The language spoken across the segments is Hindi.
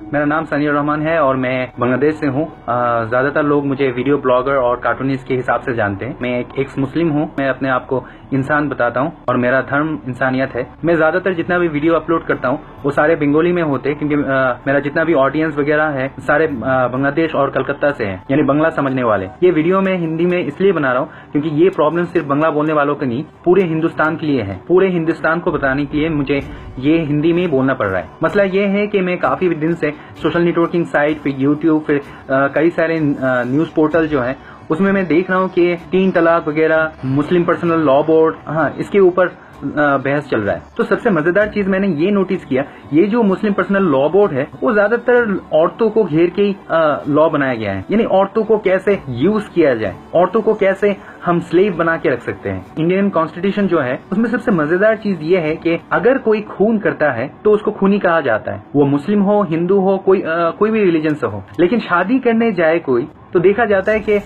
मेरा नाम सनी रहमान है और मैं बांग्लादेश से हूँ। ज्यादातर लोग मुझे वीडियो ब्लॉगर और कार्टूनिस्ट के हिसाब से जानते हैं। मैं एक एक्स मुस्लिम हूँ। मैं अपने आप को इंसान बताता हूँ और मेरा धर्म इंसानियत है। मैं ज्यादातर जितना भी वीडियो अपलोड करता हूँ वो सारे बंगाली में होते हैं, क्योंकि मेरा जितना भी ऑडियंस वगैरह है सारे बांग्लादेश और कलकत्ता से हैं, यानी बांग्ला समझने वाले। ये वीडियो मैं हिंदी में इसलिए बना रहा हूँ क्योंकि ये प्रॉब्लम सिर्फ बांग्ला बोलने वालों की नहीं, पूरे हिंदुस्तान के लिए है। पूरे हिंदुस्तान को बताने के लिए मुझे ये हिंदी में बोलना पड़ रहा है। मसला ये है कि मैं काफी दिन से सोशल नेटवर्किंग साइट, फिर यूट्यूब, फिर कई सारे न्यूज पोर्टल जो है उसमें मैं देख रहा हूँ कि 3 तलाक वगैरह, मुस्लिम पर्सनल लॉ बोर्ड, इसके ऊपर बहस चल रहा है। तो सबसे मजेदार चीज मैंने ये नोटिस किया, ये जो मुस्लिम पर्सनल लॉ बोर्ड है वो ज्यादातर औरतों को घेर के ही लॉ बनाया गया है, यानी औरतों को कैसे यूज किया जाए, औरतों को कैसे हम स्लेव बना के रख सकते हैं। इंडियन कॉन्स्टिट्यूशन जो है उसमें सबसे मजेदार चीज ये है कि अगर कोई खून करता है तो उसको खूनी कहा जाता है, वो मुस्लिम हो, हिंदू हो, कोई भी रिलीजन से हो। लेकिन शादी करने जाए कोई तो देखा जाता है कि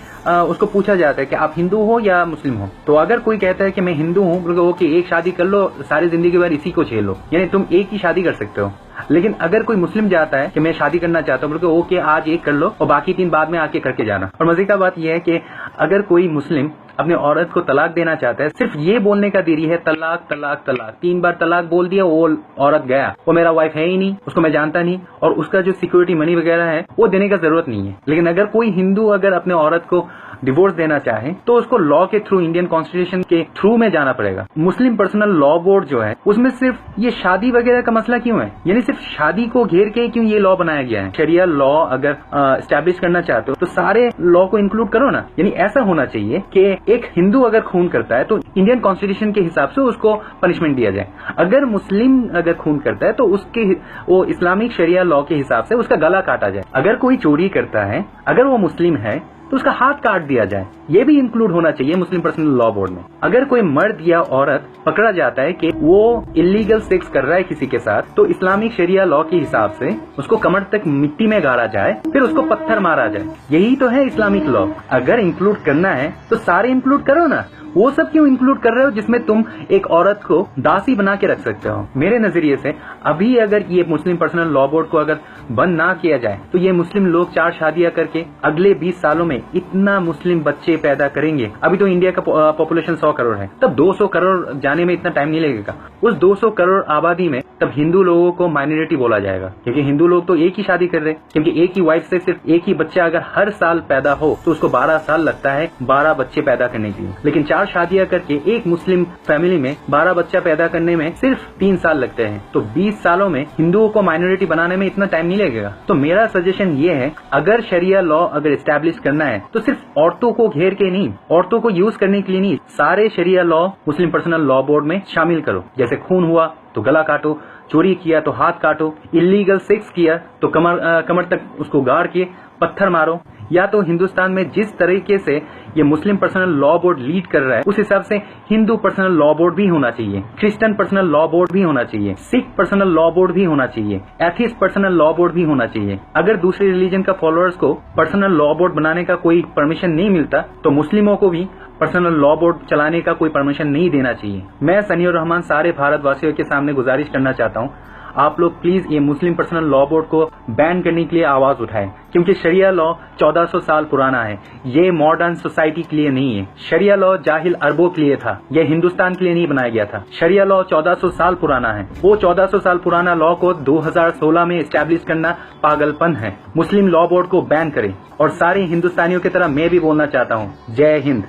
उसको पूछा जाता है कि आप हिंदू हो या मुस्लिम हो। तो अगर कोई कहता है कि मैं हिंदू हूँ, बोलो ओके एक शादी कर लो, सारी जिंदगी भर इसी को झेल लो, यानी तुम एक ही शादी कर सकते हो। लेकिन अगर कोई मुस्लिम जाता है कि मैं शादी करना चाहता हूँ, बोलो ओके आज एक कर लो और बाकी 3 बाद में आके करके जाना। और मजे का बात यह है कि अगर कोई मुस्लिम अपने औरत को तलाक देना चाहता है, सिर्फ ये बोलने का देरी है तलाक तलाक तलाक, 3 बार तलाक बोल दिया, वो औरत गया, वो मेरा वाइफ है ही नहीं, उसको मैं जानता नहीं, और उसका जो सिक्योरिटी मनी वगैरह है वो देने का जरूरत नहीं है। लेकिन अगर कोई हिंदू अगर अपने औरत को डिवोर्स देना चाहे तो उसको लॉ के थ्रू, इंडियन कॉन्स्टिट्यूशन के थ्रू में जाना पड़ेगा। मुस्लिम पर्सनल लॉ बोर्ड जो है उसमें सिर्फ ये शादी वगैरह का मसला क्यों है, यानी सिर्फ शादी को घेर के क्यों ये लॉ बनाया गया है। शरिया लॉ अगर एस्टैब्लिश करना चाहते हो तो सारे लॉ को इंक्लूड करो ना। यानी ऐसा होना चाहिए कि एक हिंदू अगर खून करता है तो इंडियन कॉन्स्टिट्यूशन के हिसाब से उसको पनिशमेंट दिया जाए। अगर मुस्लिम अगर खून करता है तो उसके वो इस्लामिक शरिया लॉ के हिसाब से उसका गला काटा जाए। अगर कोई चोरी करता है, अगर वो मुस्लिम है तो उसका हाथ काट दिया जाए। ये भी इंक्लूड होना चाहिए मुस्लिम पर्सनल लॉ बोर्ड में। अगर कोई मर्द या औरत पकड़ा जाता है कि वो इलीगल सेक्स कर रहा है किसी के साथ, तो इस्लामिक शरिया लॉ के हिसाब से उसको कमर तक मिट्टी में गाड़ा जाए, फिर उसको पत्थर मारा जाए। यही तो है इस्लामिक लॉ। अगर इंक्लूड करना है तो सारे इंक्लूड करो ना। वो सब क्यों इंक्लूड कर रहे हो जिसमें तुम एक औरत को दासी बना के रख सकते हो। मेरे नजरिए से अभी अगर ये मुस्लिम पर्सनल लॉ बोर्ड को अगर बंद ना किया जाए तो ये मुस्लिम लोग 4 शादियां करके अगले 20 सालों में इतना मुस्लिम बच्चे पैदा करेंगे। अभी तो इंडिया का पॉपुलेशन 100 करोड़ है, तब 200 करोड़ जाने में इतना टाइम नहीं लगेगा। उस 200 करोड़ आबादी में तब हिंदू लोगों को माइनॉरिटी बोला जाएगा, क्योंकि हिंदू लोग तो एक ही शादी कर रहे हैं, क्योंकि एक ही वाइफ से सिर्फ एक ही बच्चा अगर हर साल पैदा हो तो उसको 12 साल लगता है 12 बच्चे पैदा करने के लिए। लेकिन 4 शादियां करके एक मुस्लिम फैमिली में 12 बच्चा पैदा करने में सिर्फ 3 साल लगते हैं। तो 20 सालों में हिंदुओं को माइनॉरिटी बनाने में इतना टाइम नहीं लगेगा। तो मेरा सजेशन ये है, अगर शरिया लॉ अगर एस्टैब्लिश करना है तो सिर्फ औरतों को घेर के नहीं, औरतों को यूज करने के लिए नहीं, सारे शरिया लॉ मुस्लिम पर्सनल लॉ बोर्ड में शामिल करो। जैसे खून हुआ तो गला काटो, चोरी किया तो हाथ काटो, इलीगल सेक्स किया तो कमर तक उसको गाड़ के पत्थर मारो। या तो हिंदुस्तान में जिस तरीके से ये मुस्लिम पर्सनल लॉ बोर्ड लीड कर रहा है उस हिसाब से हिंदू पर्सनल लॉ बोर्ड भी होना चाहिए, क्रिश्चियन पर्सनल लॉ बोर्ड भी होना चाहिए, सिख पर्सनल लॉ बोर्ड भी होना चाहिए, एथिस्ट पर्सनल लॉ बोर्ड भी होना चाहिए। अगर दूसरे रिलीजन का फॉलोअर्स को पर्सनल लॉ बोर्ड बनाने का कोई परमिशन नहीं मिलता तो मुस्लिमों को भी पर्सनल लॉ बोर्ड चलाने का कोई परमिशन नहीं देना चाहिए। मैं सनी रहमान सारे भारतवासियों के सामने गुजारिश करना चाहता हूँ, आप लोग प्लीज ये मुस्लिम पर्सनल लॉ बोर्ड को बैन करने के लिए आवाज उठाएं, क्योंकि शरिया लॉ 1400 साल पुराना है। ये मॉडर्न सोसाइटी के लिए नहीं है। शरिया लॉ जाहिल अरबों के लिए था, यह हिंदुस्तान के लिए नहीं बनाया गया था। शरिया लॉ 1400 साल पुराना है। वो 1400 साल पुराना लॉ को 2016 में एस्टैब्लिश करना पागलपन है। मुस्लिम लॉ बोर्ड को बैन करें। और सारे हिंदुस्तानियों की तरह मैं भी बोलना चाहता हूँ, जय हिंद।